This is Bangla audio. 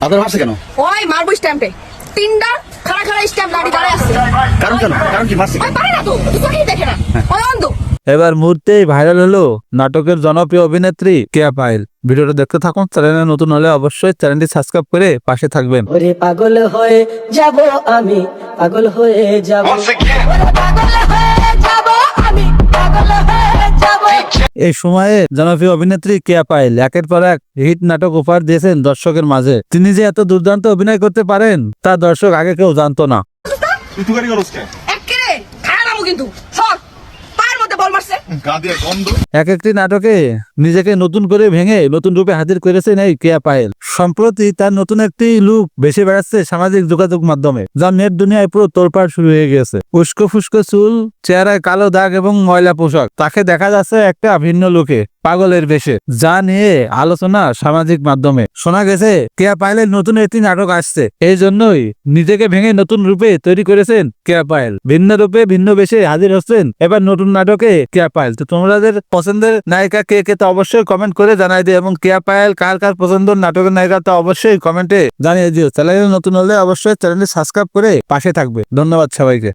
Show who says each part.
Speaker 1: আপনার ভাবছে কেন?
Speaker 2: ওই মারবো স্ট্যাম্পে তিনটা খাড়া খাড়া স্ট্যাম্প দাঁড়িয়ে আছে।
Speaker 1: কারণ কেন? কারণ কি মারছে?
Speaker 2: ওই পারে না তো তুই চোখেই দেখে না, ওই অন্ধ।
Speaker 3: এবার মুহূর্তেই ভাইরাল হলো নাটকের জনপ্রিয় অভিনেত্রী কেয়া পায়েল। ভিডিওটা দেখতে থাকুন। চ্যানেলে নতুন হলে অবশ্যই চ্যানেলটি সাবস্ক্রাইব করে পাশে থাকবেন।
Speaker 4: ওরে পাগল হয়ে যাব আমি, পাগল হয়ে যাব, ওরে পাগল হয়ে যাব আমি, পাগল হয়ে যাব।
Speaker 3: এই সময়ে জনপ্রিয় অভিনেত্রী কেয়া পায়েল একের পর এক হিট নাটক উপহার দিয়েছেন দর্শকের মাঝে। তিনি যে এত দুর্দান্ত অভিনয় করতে পারেন তা দর্শক আগে কেউ জানতো না।
Speaker 1: তুই তুগারি করছ কেন?
Speaker 2: এক্কেরে খায় নামো কিন্তু সর পায়ের মধ্যে বল মারছে।
Speaker 1: গা দিয়ে গন্ধ।
Speaker 3: এক একটি নাটকে নিজেকে নতুন করে ভেঙে নতুন রূপে হাজির করেছেন এই কেয়া পায়েল। সম্প্রতি তার নতুন একটি লুক ভেসে বেড়াচ্ছে সামাজিক যোগাযোগ মাধ্যমে, যা নেট দুনিয়ায় পুরো তোলপাড় শুরু হয়ে গেছে। উস্কো ফুস্কো চুল, চেহারায় কালো দাগ এবং ময়লা পোশাক, তাকে দেখা যাচ্ছে একটা ভিন্ন লুকে পাগলের বেশে, যা নিয়ে আলোচনা সামাজিক মাধ্যমে। শোনা গেছে কেয়া পায়েলের নতুন একটি নাটক আসছে, এই জন্যই নিজেকে ভেঙে নতুন রূপে তৈরি করেছেন কেয়া পায়েল। ভিন্ন রূপে ভিন্ন বেশে হাজির হচ্ছেন এবার নতুন নাটকে কেয়া পায়েল। তো তোমাদের পছন্দের নায়িকা কে কে তা অবশ্যই কমেন্ট করে জানাই দিও, এবং কেয়া পায়েল কার কার পছন্দের নাটকের নায়িকা তা অবশ্যই কমেন্টে জানিয়ে দিও। চ্যানেলে নতুন হলে অবশ্যই চ্যানেলটি সাবস্ক্রাইব করে পাশে থাকবে। ধন্যবাদ সবাইকে।